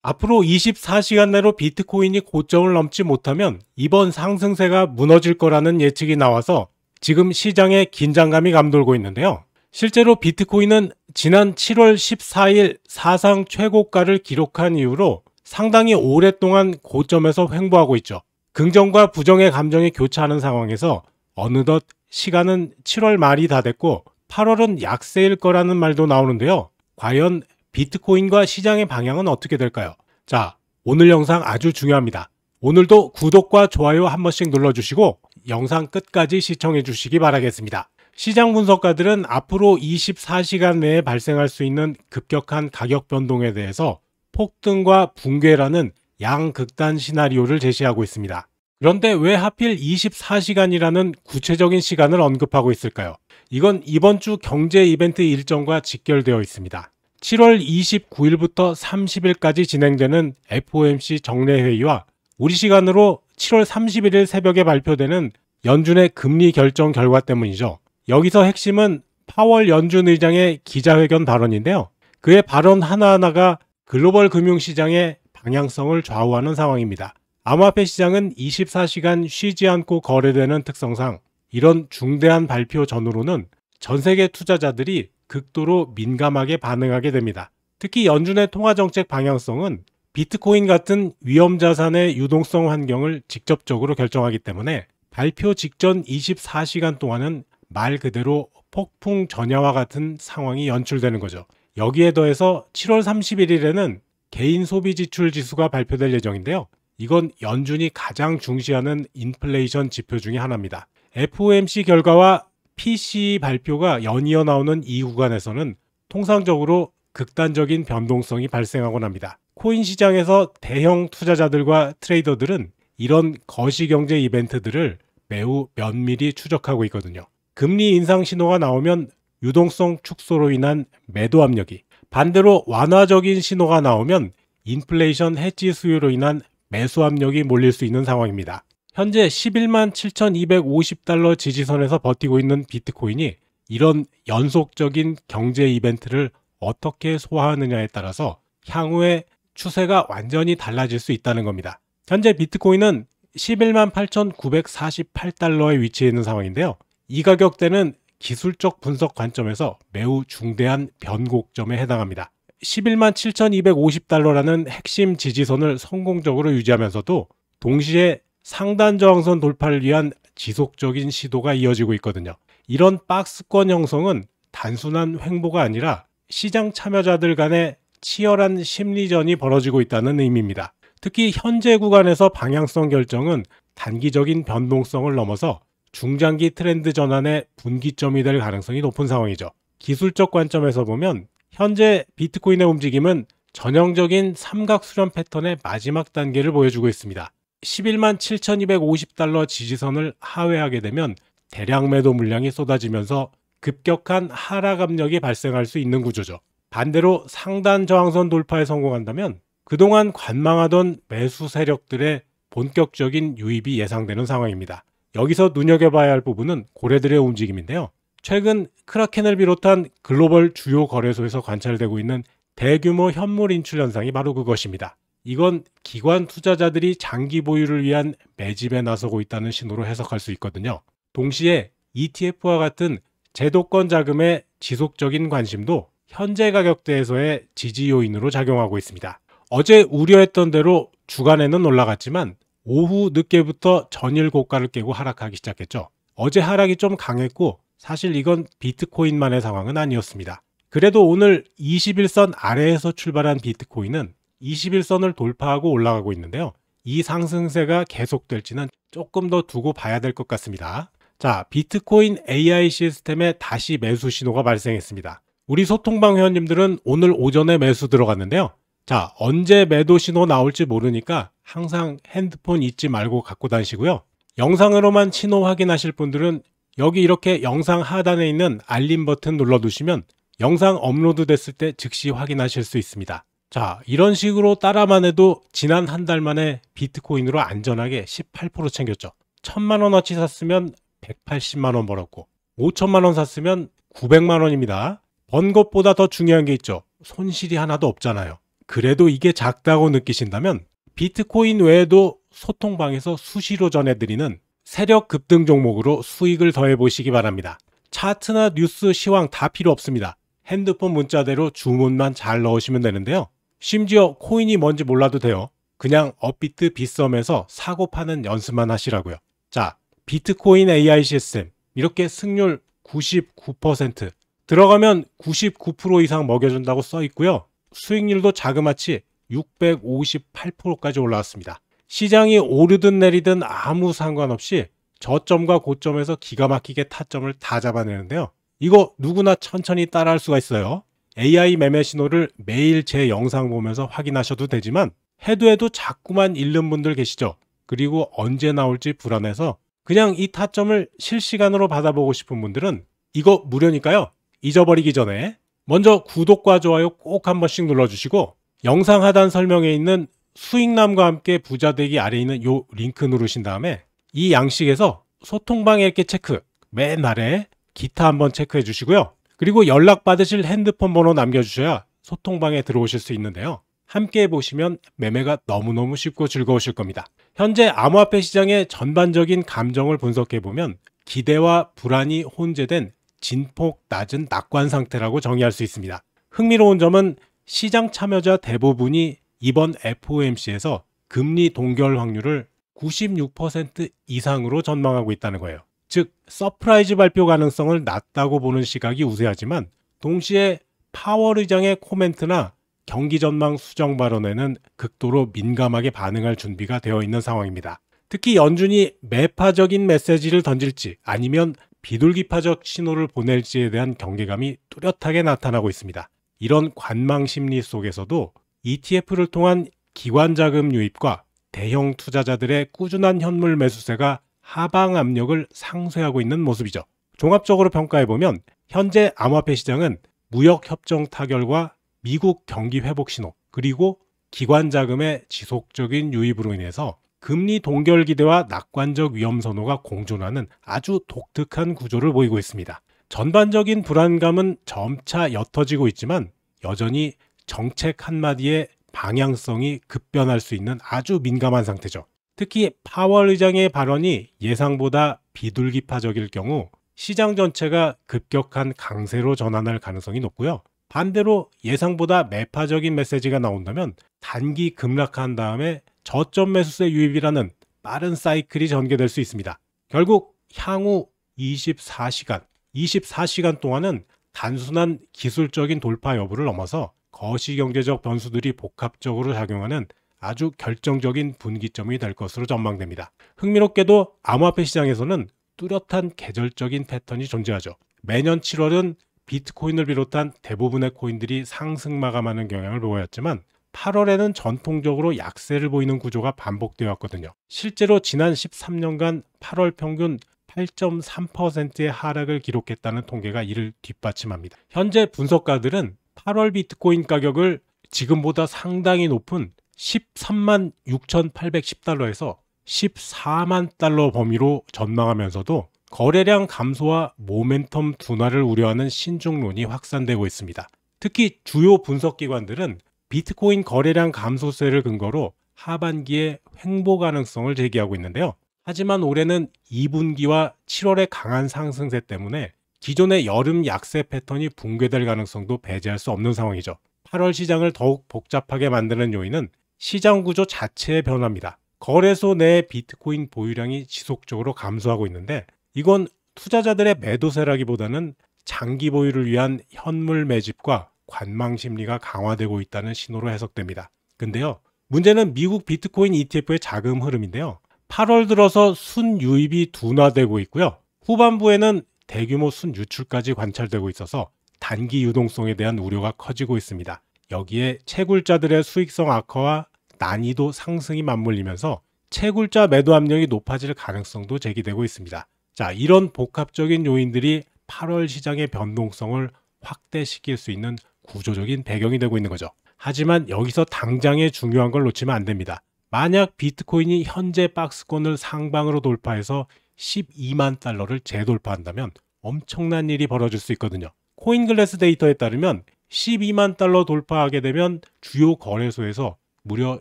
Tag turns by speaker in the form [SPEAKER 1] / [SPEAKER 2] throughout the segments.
[SPEAKER 1] 앞으로 24시간 내로 비트코인이 고점을 넘지 못하면 이번 상승세가 무너질 거라는 예측이 나와서 지금 시장에 긴장감이 감돌고 있는데요. 실제로 비트코인은 지난 7월 14일 사상 최고가를 기록한 이후로 상당히 오랫동안 고점에서 횡보하고 있죠. 긍정과 부정의 감정이 교차하는 상황에서 어느덧 시간은 7월 말이 다 됐고 8월은 약세일 거라는 말도 나오는데요. 과연 비트코인과 시장의 방향은 어떻게 될까요? 자, 오늘 영상 아주 중요합니다. 오늘도 구독과 좋아요 한 번씩 눌러주시고 영상 끝까지 시청해 주시기 바라겠습니다. 시장 분석가들은 앞으로 24시간 내에 발생할 수 있는 급격한 가격 변동에 대해서 폭등과 붕괴라는 양극단 시나리오를 제시하고 있습니다. 그런데 왜 하필 24시간이라는 구체적인 시간을 언급하고 있을까요? 이건 이번 주 경제 이벤트 일정과 직결되어 있습니다. 7월 29일부터 30일까지 진행되는 FOMC 정례회의와 우리 시간으로 7월 31일 새벽에 발표되는 연준의 금리 결정 결과 때문이죠. 여기서 핵심은 파월 연준 의장의 기자회견 발언인데요. 그의 발언 하나하나가 글로벌 금융시장의 방향성을 좌우하는 상황입니다. 암호화폐 시장은 24시간 쉬지 않고 거래되는 특성상 이런 중대한 발표 전후로는 전 세계 투자자들이 극도로 민감하게 반응하게 됩니다. 특히 연준의 통화정책 방향성은 비트코인 같은 위험자산의 유동성 환경을 직접적으로 결정하기 때문에 발표 직전 24시간 동안은 말 그대로 폭풍 전야와 같은 상황이 연출되는 거죠. 여기에 더해서 7월 31일에는 개인 소비 지출 지수가 발표될 예정인데요. 이건 연준이 가장 중시하는 인플레이션 지표 중에 하나입니다. FOMC 결과와 PCE 발표가 연이어 나오는 이 구간에서는 통상적으로 극단적인 변동성이 발생하곤 합니다. 코인 시장에서 대형 투자자들과 트레이더들은 이런 거시경제 이벤트들을 매우 면밀히 추적하고 있거든요. 금리 인상 신호가 나오면 유동성 축소로 인한 매도 압력이, 반대로 완화적인 신호가 나오면 인플레이션 해지 수요로 인한 매수 압력이 몰릴 수 있는 상황입니다. 현재 11만 7,250달러 지지선에서 버티고 있는 비트코인이 이런 연속적인 경제 이벤트를 어떻게 소화하느냐에 따라서 향후의 추세가 완전히 달라질 수 있다는 겁니다. 현재 비트코인은 11만 8,948달러에 위치해 있는 상황인데요. 이 가격대는 기술적 분석 관점에서 매우 중대한 변곡점에 해당합니다. 11만 7,250달러라는 핵심 지지선을 성공적으로 유지하면서도 동시에 상단 저항선 돌파를 위한 지속적인 시도가 이어지고 있거든요. 이런 박스권 형성은 단순한 횡보가 아니라 시장 참여자들 간의 치열한 심리전이 벌어지고 있다는 의미입니다. 특히 현재 구간에서 방향성 결정은 단기적인 변동성을 넘어서 중장기 트렌드 전환의 분기점이 될 가능성이 높은 상황이죠. 기술적 관점에서 보면 현재 비트코인의 움직임은 전형적인 삼각 수렴 패턴의 마지막 단계를 보여주고 있습니다. 11만 7,250달러 지지선을 하회하게 되면 대량 매도 물량이 쏟아지면서 급격한 하락 압력이 발생할 수 있는 구조죠. 반대로 상단 저항선 돌파에 성공한다면 그동안 관망하던 매수 세력들의 본격적인 유입이 예상되는 상황입니다. 여기서 눈여겨봐야 할 부분은 고래들의 움직임인데요. 최근 크라켄을 비롯한 글로벌 주요 거래소에서 관찰되고 있는 대규모 현물 인출 현상이 바로 그것입니다. 이건 기관 투자자들이 장기 보유를 위한 매집에 나서고 있다는 신호로 해석할 수 있거든요. 동시에 ETF와 같은 제도권 자금의 지속적인 관심도 현재 가격대에서의 지지 요인으로 작용하고 있습니다. 어제 우려했던 대로 주간에는 올라갔지만 오후 늦게부터 전일 고가를 깨고 하락하기 시작했죠. 어제 하락이 좀 강했고 사실 이건 비트코인만의 상황은 아니었습니다. 그래도 오늘 21선 아래에서 출발한 비트코인은 21선을 돌파하고 올라가고 있는데요. 이 상승세가 계속될지는 조금 더 두고 봐야 될 것 같습니다. 자, 비트코인 AI 시스템에 다시 매수 신호가 발생했습니다. 우리 소통방 회원님들은 오늘 오전에 매수 들어갔는데요. 자, 언제 매도 신호 나올지 모르니까 항상 핸드폰 잊지 말고 갖고 다니시고요. 영상으로만 신호 확인하실 분들은 여기 이렇게 영상 하단에 있는 알림 버튼 눌러두시면 영상 업로드 됐을 때 즉시 확인하실 수 있습니다. 자, 이런 식으로 따라만 해도 지난 한 달 만에 비트코인으로 안전하게 18% 챙겼죠. 1,000만원어치 샀으면 180만원 벌었고 5천만원 샀으면 900만원입니다. 번 것보다 더 중요한 게 있죠. 손실이 하나도 없잖아요. 그래도 이게 작다고 느끼신다면 비트코인 외에도 소통방에서 수시로 전해드리는 세력 급등 종목으로 수익을 더해보시기 바랍니다. 차트나 뉴스, 시황 다 필요 없습니다. 핸드폰 문자대로 주문만 잘 넣으시면 되는데요. 심지어 코인이 뭔지 몰라도 돼요. 그냥 업비트 빗썸에서 사고 파는 연습만 하시라고요. 자, 비트코인 AI 시스템 이렇게 승률 99%, 들어가면 99% 이상 먹여준다고 써 있고요. 수익률도 자그마치 658%까지 올라왔습니다. 시장이 오르든 내리든 아무 상관없이 저점과 고점에서 기가 막히게 타점을 다 잡아내는데요. 이거 누구나 천천히 따라할 수가 있어요. AI 매매 신호를 매일 제 영상 보면서 확인하셔도 되지만 해도 자꾸만 잃는 분들 계시죠. 그리고 언제 나올지 불안해서 그냥 이 타점을 실시간으로 받아보고 싶은 분들은 이거 무료니까요. 잊어버리기 전에 먼저 구독과 좋아요 꼭 한 번씩 눌러주시고 영상 하단 설명에 있는 수익남과 함께 부자되기 아래에 있는 요 링크 누르신 다음에 이 양식에서 소통방 읽기 체크, 맨 아래 기타 한번 체크해 주시고요. 그리고 연락받으실 핸드폰 번호 남겨주셔야 소통방에 들어오실 수 있는데요. 함께 보시면 매매가 너무너무 쉽고 즐거우실 겁니다. 현재 암호화폐 시장의 전반적인 감정을 분석해보면 기대와 불안이 혼재된 진폭 낮은 낙관 상태라고 정의할 수 있습니다. 흥미로운 점은 시장 참여자 대부분이 이번 FOMC에서 금리 동결 확률을 96% 이상으로 전망하고 있다는 거예요. 즉, 서프라이즈 발표 가능성을 낮다고 보는 시각이 우세하지만 동시에 파월 의장의 코멘트나 경기 전망 수정 발언에는 극도로 민감하게 반응할 준비가 되어 있는 상황입니다. 특히 연준이 매파적인 메시지를 던질지 아니면 비둘기파적 신호를 보낼지에 대한 경계감이 뚜렷하게 나타나고 있습니다. 이런 관망 심리 속에서도 ETF를 통한 기관 자금 유입과 대형 투자자들의 꾸준한 현물 매수세가 하방 압력을 상쇄하고 있는 모습이죠. 종합적으로 평가해보면 현재 암호화폐 시장은 무역협정 타결과 미국 경기 회복 신호, 그리고 기관 자금의 지속적인 유입으로 인해서 금리 동결 기대와 낙관적 위험 선호가 공존하는 아주 독특한 구조를 보이고 있습니다. 전반적인 불안감은 점차 옅어지고 있지만 여전히 정책 한마디에 방향성이 급변할 수 있는 아주 민감한 상태죠. 특히 파월 의장의 발언이 예상보다 비둘기파적일 경우 시장 전체가 급격한 강세로 전환할 가능성이 높고요. 반대로 예상보다 매파적인 메시지가 나온다면 단기 급락한 다음에 저점 매수세 유입이라는 빠른 사이클이 전개될 수 있습니다. 결국 향후 24시간 동안은 단순한 기술적인 돌파 여부를 넘어서 거시경제적 변수들이 복합적으로 작용하는 아주 결정적인 분기점이 될 것으로 전망됩니다. 흥미롭게도 암호화폐 시장에서는 뚜렷한 계절적인 패턴이 존재하죠. 매년 7월은 비트코인을 비롯한 대부분의 코인들이 상승 마감하는 경향을 보였지만 8월에는 전통적으로 약세를 보이는 구조가 반복되어 왔거든요. 실제로 지난 13년간 8월 평균 8.3%의 하락을 기록했다는 통계가 이를 뒷받침합니다. 현재 분석가들은 8월 비트코인 가격을 지금보다 상당히 높은 13만 6,810달러에서 14만 달러 범위로 전망하면서도 거래량 감소와 모멘텀 둔화를 우려하는 신중론이 확산되고 있습니다. 특히 주요 분석기관들은 비트코인 거래량 감소세를 근거로 하반기에 횡보 가능성을 제기하고 있는데요. 하지만 올해는 2분기와 7월의 강한 상승세 때문에 기존의 여름 약세 패턴이 붕괴될 가능성도 배제할 수 없는 상황이죠. 8월 시장을 더욱 복잡하게 만드는 요인은 시장 구조 자체의 변화입니다. 거래소 내 비트코인 보유량이 지속적으로 감소하고 있는데 이건 투자자들의 매도세라기보다는 장기 보유를 위한 현물 매집과 관망 심리가 강화되고 있다는 신호로 해석됩니다. 근데요, 문제는 미국 비트코인 ETF의 자금 흐름인데요. 8월 들어서 순유입이 둔화되고 있고요. 후반부에는 대규모 순유출까지 관찰되고 있어서 단기 유동성에 대한 우려가 커지고 있습니다. 여기에 채굴자들의 수익성 악화와 난이도 상승이 맞물리면서 채굴자 매도 압력이 높아질 가능성도 제기되고 있습니다. 자, 이런 복합적인 요인들이 8월 시장의 변동성을 확대시킬 수 있는 구조적인 배경이 되고 있는 거죠. 하지만 여기서 당장의 중요한 걸 놓치면 안 됩니다. 만약 비트코인이 현재 박스권을 상방으로 돌파해서 12만 달러를 재돌파한다면 엄청난 일이 벌어질 수 있거든요. 코인글래스 데이터에 따르면 12만 달러 돌파하게 되면 주요 거래소에서 무려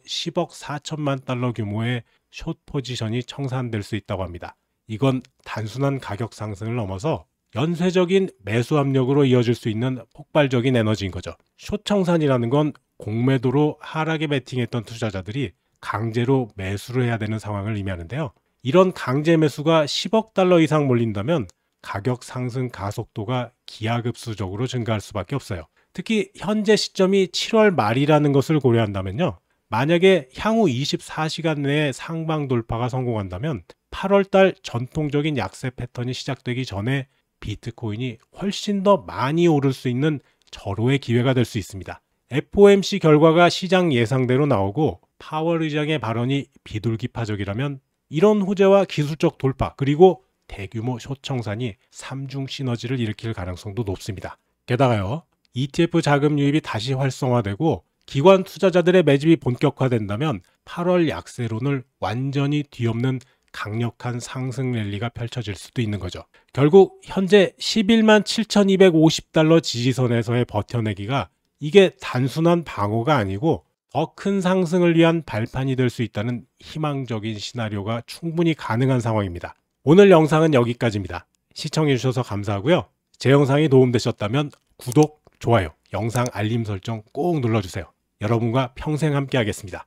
[SPEAKER 1] 10억 4천만 달러 규모의 숏 포지션이 청산될 수 있다고 합니다. 이건 단순한 가격 상승을 넘어서 연쇄적인 매수 압력으로 이어질 수 있는 폭발적인 에너지인 거죠. 숏 청산이라는 건 공매도로 하락에 베팅했던 투자자들이 강제로 매수를 해야 되는 상황을 의미하는데요. 이런 강제 매수가 10억 달러 이상 몰린다면 가격 상승 가속도가 기하급수적으로 증가할 수밖에 없어요. 특히 현재 시점이 7월 말이라는 것을 고려한다면요. 만약에 향후 24시간 내에 상방 돌파가 성공한다면 8월 달 전통적인 약세 패턴이 시작되기 전에 비트코인이 훨씬 더 많이 오를 수 있는 절호의 기회가 될 수 있습니다. FOMC 결과가 시장 예상대로 나오고 파월 의장의 발언이 비둘기파적이라면 이런 호재와 기술적 돌파 그리고 대규모 숏 청산이 삼중 시너지를 일으킬 가능성도 높습니다. 게다가요. ETF 자금 유입이 다시 활성화되고 기관 투자자들의 매집이 본격화된다면 8월 약세론을 완전히 뒤엎는 강력한 상승 랠리가 펼쳐질 수도 있는 거죠. 결국 현재 11만 7,250달러 지지선에서의 버텨내기가 이게 단순한 방어가 아니고 더 큰 상승을 위한 발판이 될 수 있다는 희망적인 시나리오가 충분히 가능한 상황입니다. 오늘 영상은 여기까지입니다. 시청해주셔서 감사하고요. 제 영상이 도움되셨다면 구독, 좋아요, 영상 알림 설정 꼭 눌러주세요. 여러분과 평생 함께 하겠습니다.